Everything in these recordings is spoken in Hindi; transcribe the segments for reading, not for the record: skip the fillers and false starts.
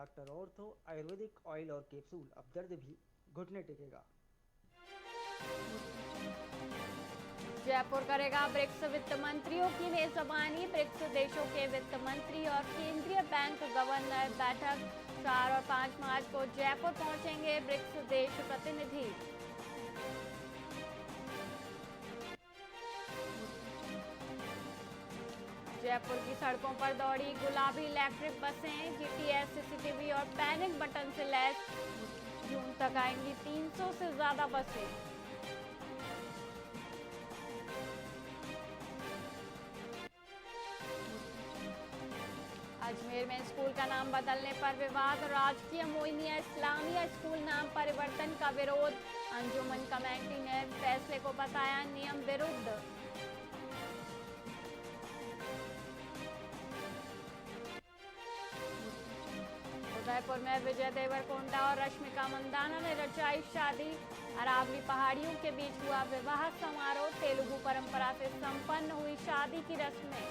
डॉक्टर ऑर्थो आयुर्वेदिक ऑयल और कैप्सूल, अब दर्द भी घुटने टेकेगा। जयपुर करेगा ब्रिक्स वित्त मंत्रियों की मेजबानी। ब्रिक्स देशों के वित्त मंत्री और केंद्रीय बैंक गवर्नर बैठक 4 और 5 मार्च को जयपुर पहुंचेंगे ब्रिक्स देश प्रतिनिधि। जयपुर की सड़कों पर दौड़ी गुलाबी इलेक्ट्रिक बसें, जीपीएस, सीसीटीवी और पैनिक बटन से लैस। जून तक आएंगी 300 से ज्यादा बसें। अजमेर में स्कूल का नाम बदलने पर विवाद। राजकीय मोइनिया इस्लामिया स्कूल नाम परिवर्तन का विरोध। अंजुमन कमेटी ने फैसले को बताया नियम विरुद्ध। उदयपुर में विजय देवरकोंडा और रश्मिका मंदाना ने रचाई शादी। अरावली पहाड़ियों के बीच हुआ विवाह समारोह। तेलुगु परंपरा से संपन्न हुई शादी की रस्में।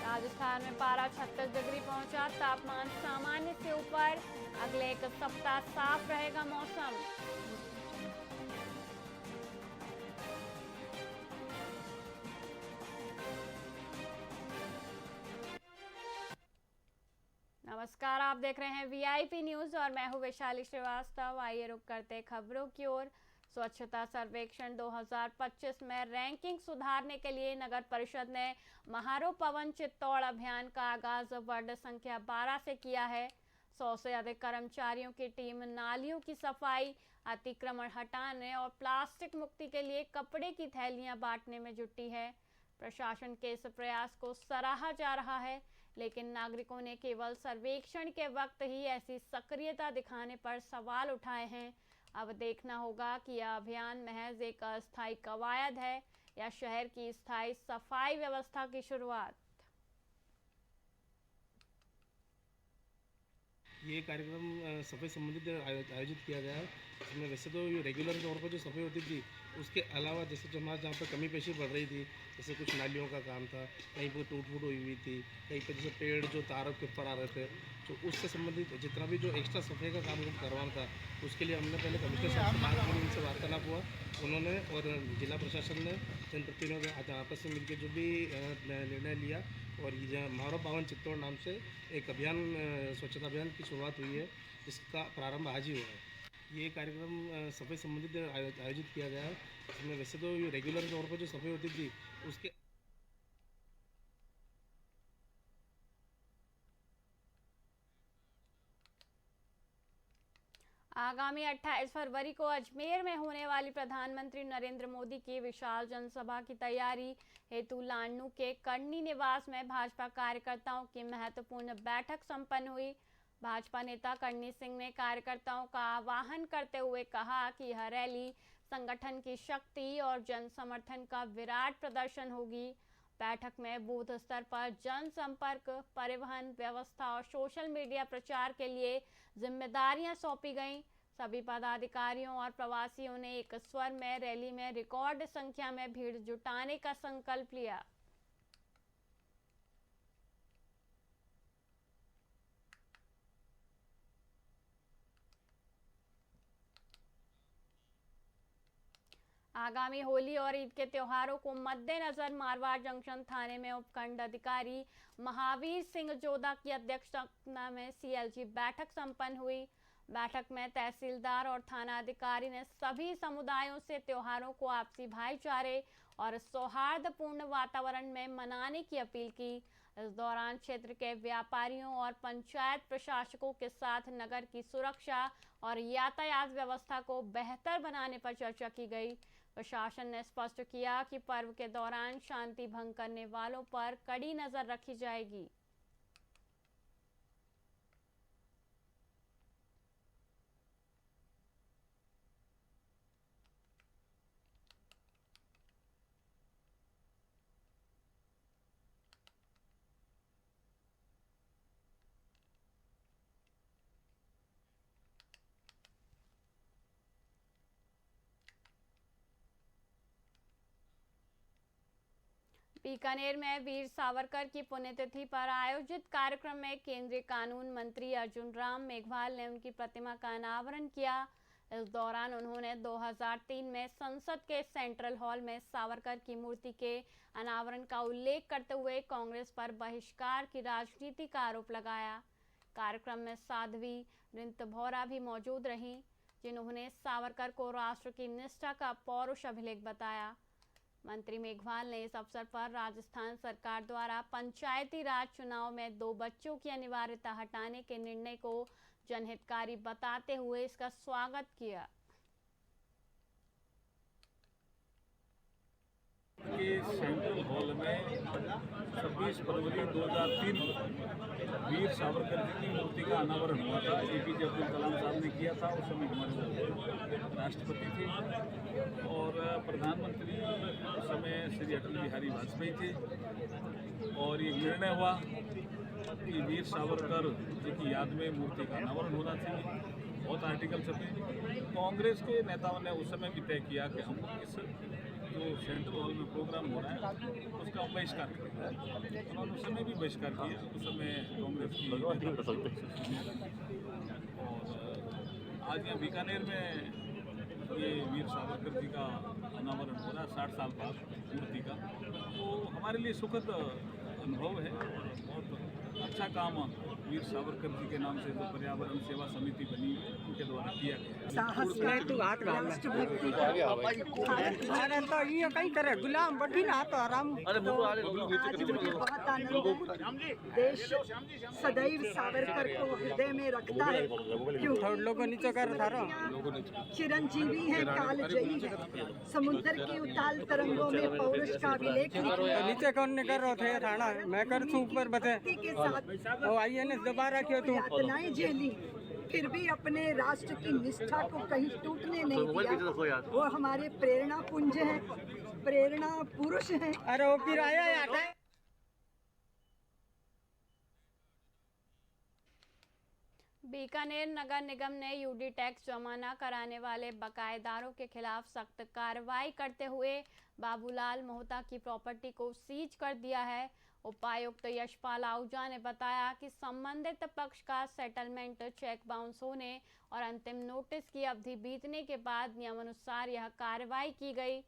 राजस्थान में पारा 36 डिग्री पहुंचा। तापमान सामान्य से ऊपर। अगले एक सप्ताह साफ रहेगा मौसम। नमस्कार, आप देख रहे हैं वीआईपी न्यूज और मैं हूं वैशाली श्रीवास्तव। आइए रुक करते खबरों की ओर। स्वच्छता सर्वेक्षण 2025 में रैंकिंग सुधारने के लिए नगर परिषद ने महारो पवन चित्तौड़ अभियान का आगाज वार्ड संख्या 12 से किया है। 100 से अधिक कर्मचारियों की टीम नालियों की सफाई, अतिक्रमण हटाने और प्लास्टिक मुक्ति के लिए कपड़े की थैलियां बांटने में जुटी है। प्रशासन के इस प्रयास को सराहा जा रहा है, लेकिन नागरिकों ने केवल सर्वेक्षण के वक्त ही ऐसी सक्रियता दिखाने पर सवाल उठाए हैं। अब देखना होगा कि यह अभियान महज एक अस्थायी कवायद है या शहर की स्थायी सफाई व्यवस्था की शुरुआत। ये कार्यक्रम सफाई संबंधित आयोजित किया गया है। इसमें वैसे तो ये रेगुलर तौर पर जो सफाई होती थी, उसके अलावा जैसे जो हमारे जहाँ पर कमी पेशी बढ़ रही थी, जैसे कुछ नालियों का काम था, कहीं पर टूट फूट हुई थी, कहीं पर जैसे पेड़ जो तारों के ऊपर आ रहे थे, तो उससे संबंधित जितना भी जो एक्स्ट्रा सफाई का काम करवाना था, उसके लिए हमने पहले कमिश्नर साहब से बात की, उनसे वार्तालाप हुआ। उन्होंने और जिला प्रशासन ने जनप्रतिनिधियों आपस में मिलकर जो भी निर्णय लिया और ये महारो पावन चित्तौड़ नाम से एक अभियान, स्वच्छता अभियान की शुरुआत हुई है, जिसका प्रारंभ आज ही हुआ है। ये कार्यक्रम सफाई संबंधित आयोजित किया गया है। इसमें वैसे तो ये रेगुलर तौर पर जो सफाई होती थी, उसके आगामी 28 फरवरी को अजमेर में होने वाली प्रधानमंत्री नरेंद्र मोदी की विशाल जनसभा की तैयारी हेतु लाडनू के कर्णी निवास में भाजपा कार्यकर्ताओं की महत्वपूर्ण बैठक संपन्न हुई। भाजपा नेता कर्णी सिंह ने कार्यकर्ताओं का आह्वान करते हुए कहा कि यह रैली संगठन की शक्ति और जन समर्थन का विराट प्रदर्शन होगी। बैठक में बूथ स्तर पर जनसंपर्क, परिवहन व्यवस्था और सोशल मीडिया प्रचार के लिए जिम्मेदारियां सौंपी गईं। सभी पदाधिकारियों और प्रवासियों ने एक स्वर में रैली में रिकॉर्ड संख्या में भीड़ जुटाने का संकल्प लिया। आगामी होली और ईद के त्योहारों को मद्देनजर मारवाड़ जंक्शन थाने में उपखंड अधिकारी महावीर सिंह जोधा की अध्यक्षता में सीएलजी बैठक संपन्न हुई। बैठक में तहसीलदार और थाना अधिकारी ने सभी समुदायों से त्योहारों को आपसी भाईचारे और सौहार्दपूर्ण वातावरण में मनाने की अपील की। इस दौरान क्षेत्र के व्यापारियों और पंचायत प्रशासकों के साथ नगर की सुरक्षा और यातायात व्यवस्था को बेहतर बनाने पर चर्चा की गई। प्रशासन ने स्पष्ट किया कि पर्व के दौरान शांति भंग करने वालों पर कड़ी नजर रखी जाएगी। बीकानेर में वीर सावरकर की पुण्यतिथि पर आयोजित कार्यक्रम में केंद्रीय कानून मंत्री अर्जुन राम मेघवाल ने उनकी प्रतिमा का अनावरण किया। इस दौरान उन्होंने 2003 में संसद के सेंट्रल हॉल में सावरकर की मूर्ति के अनावरण का उल्लेख करते हुए कांग्रेस पर बहिष्कार की राजनीति का आरोप लगाया। कार्यक्रम में साध्वी रिंत भोरा भी मौजूद रहीं, जिन्होंने सावरकर को राष्ट्र की निष्ठा का पौरुष अभिलेख बताया। मंत्री मेघवाल ने इस अवसर पर राजस्थान सरकार द्वारा पंचायती राज चुनाव में 2 बच्चों की अनिवार्यता हटाने के निर्णय को जनहितकारी बताते हुए इसका स्वागत किया। सेंट्रल हॉल में 26 फरवरी 2003 वीर सावरकर जी की मूर्ति का अनावरण हुआ था। APJ अब्दुल कलाम साहब ने किया था। उस समय हमारे राष्ट्रपति थे और प्रधानमंत्री उस समय श्री अटल बिहारी वाजपेयी थे और ये निर्णय हुआ कि वीर सावरकर जी की याद में मूर्ति का अनावरण होना चाहिए। बहुत आर्टिकल छपे। कांग्रेस के नेताओं ने उस समय भी तय किया कि हम इस जो सेंट्रल हॉल में प्रोग्राम हो रहा है उसका बहिष्कार करेंगे। उन्होंने उस समय भी बहिष्कार किया। उस समय कांग्रेस की और आज यहाँ बीकानेर में ये वीर सावरकर जी का अनावरण हो रहा है 60 साल बाद मूर्ति का। तो हमारे लिए सुखद अनुभव है और बहुत अच्छा काम वीर सावरकर जी के नाम से जो पर्यावरण सेवा समिति बनी उनके द्वारा किया गया। देश सदैव सावरकर को हृदय में रखता है। चिरंजीवी है, कालजयी है, समुद्र के उताल तरंगों में पौरुष का अभिलेख नीचे कौन ने कर रहे थे थाना मैं कर तू ऊपर बते के साथ ओ आइए ने दोबारा क्यों तू यातनाएं झेली, फिर भी अपने राष्ट्र की निष्ठा को कहीं टूटने नहीं दिया। वो हमारे प्रेरणा पुंज हैं, प्रेरणा पुरुष हैं। अरे वो फिर आया यार। बीकानेर नगर निगम ने यूडी टैक्स जमा न कराने वाले बकायेदारों के खिलाफ सख्त कार्रवाई करते हुए बाबूलाल मोहता की प्रॉपर्टी को सीज कर दिया है। उपायुक्त यशपाल आहूजा ने बताया कि संबंधित पक्ष का सेटलमेंट चेक बाउंस होने और अंतिम नोटिस की अवधि बीतने के बाद नियमानुसार यह कार्रवाई की गई।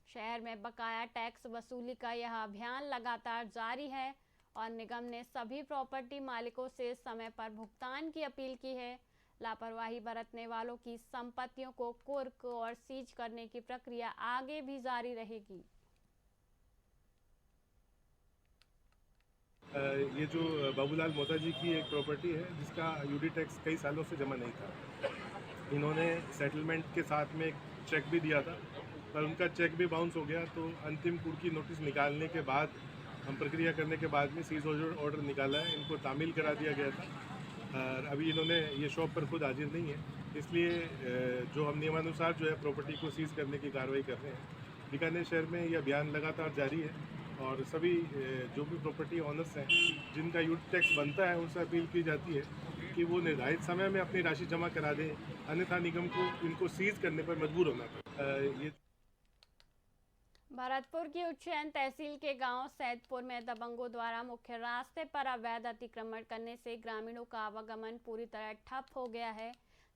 शहर में बकाया टैक्स वसूली का यह अभियान लगातार जारी है और निगम ने सभी प्रॉपर्टी मालिकों से समय पर भुगतान की अपील की है। लापरवाही बरतने वालों की संपत्तियों को कुर्क और सीज करने की प्रक्रिया आगे भी जारी रहेगी। ये जो बाबूलाल मोहता जी की एक प्रॉपर्टी है जिसका यूडी टैक्स कई सालों से जमा नहीं था। इन्होंने सेटलमेंट के साथ में एक चेक भी दिया था पर उनका चेक भी बाउंस हो गया। तो अंतिम कुर्की नोटिस निकालने के बाद हम प्रक्रिया करने के बाद में सीज ऑर्डर निकाला है। इनको तामील करा दिया गया था और अभी इन्होंने ये शॉप पर खुद हाजिर नहीं है, इसलिए जो हम नियमानुसार जो है प्रॉपर्टी को सीज करने की कार्रवाई कर रहे हैं। बीकानेर शहर में ये अभियान लगातार जारी है और सभी जो भी प्रॉपर्टी ऑनर्स हैं जिनका यूडी टैक्स बनता है उनसे अपील की जाती है कि वो निर्धारित समय में अपनी राशि जमा करा दें, अन्यथा निगम को इनको सीज करने पर मजबूर होना पड़े। भरतपुर की उज्जैन तहसील के गांव सैदपुर में दबंगों द्वारा मुख्य रास्ते पर अवैध अतिक्रमण करने से ग्रामीणों का आवागमन पूरी तरह ठप हो गया है।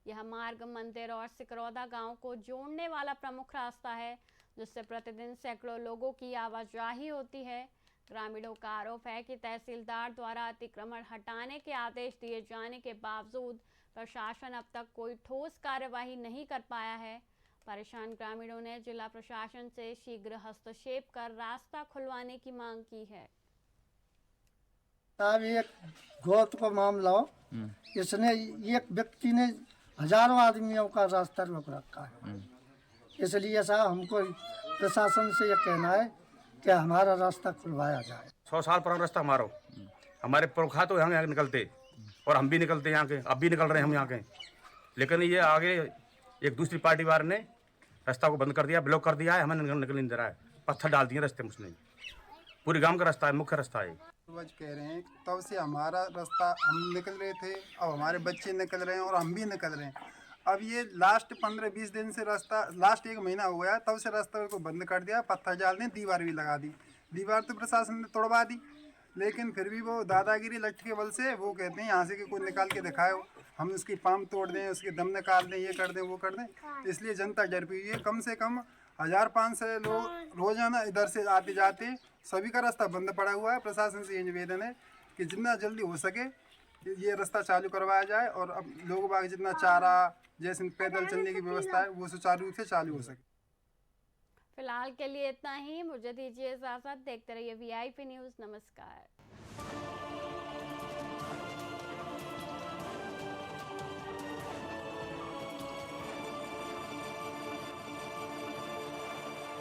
यह मार्ग मंदिर और सिकरौदा गांव को जोड़ने वाला प्रमुख रास्ता है, जिससे प्रतिदिन सैकड़ों लोगों की आवाजाही होती है। ग्रामीणों का आरोप है कि तहसीलदार द्वारा अतिक्रमण हटाने के आदेश दिए जाने के बावजूद प्रशासन अब तक कोई ठोस कार्यवाही नहीं कर पाया है। परेशान ग्रामीणों ने जिला प्रशासन से शीघ्र हस्तक्षेप कर रास्ता खुलवाने की मांग की है। साहब एक गौत का मामला हो, इसने एक व्यक्ति ने हजारों आदमियों का रास्ता रोक रखा है। इसलिए साहब हमको प्रशासन से ये कहना है कि हमारा रास्ता खुलवाया जाए। 100 साल पुराना रास्ता हमारा, हमारे पुरखा तो यहाँ निकलते और हम भी निकलते यहाँ के, अब भी निकल रहे हैं हम यहाँ के। लेकिन ये आगे एक दूसरी पार्टी वाले ने रास्ता को बंद कर दिया, ब्लॉक कर दिया है, हमें निकल नहीं दे रहा है। पत्थर डाल दिए रास्ते में उसने। पूरे गांव का रास्ता है, मुख्य रास्ता है। पूर्वज कह रहे हैं तब से हमारा रास्ता हम निकल रहे थे, अब हमारे बच्चे निकल रहे हैं और हम भी निकल रहे हैं। अब ये लास्ट 15-20 दिन से रास्ता, लास्ट 1 महीना हो गया तब से रास्ता को बंद कर दिया, पत्थर डाल दें, दीवार भी लगा दी। दीवार तो प्रशासन ने तोड़वा दी, लेकिन फिर भी वो दादागिरी लठ के बल से वो कहते हैं यहाँ से कि कोई निकाल के दिखाए, हम उसकी पाम तोड़ दें, उसके दम निकाल दें, ये कर दें वो कर दें। इसलिए जनता डर हुई है। कम से कम 1500 लोग रोजाना इधर से आते जाते, सभी का रास्ता बंद पड़ा हुआ है। प्रशासन से ये निवेदन है कि जितना जल्दी हो सके ये रास्ता चालू करवाया जाए और अब लोगों बाग जितना चारा जैसे पैदल चलने की व्यवस्था है वो सुचारू रूप से चालू हो सके। फिलहाल के लिए इतना ही, मुझे दीजिए इजाजत। देखते रहिए VIP न्यूज़। नमस्कार।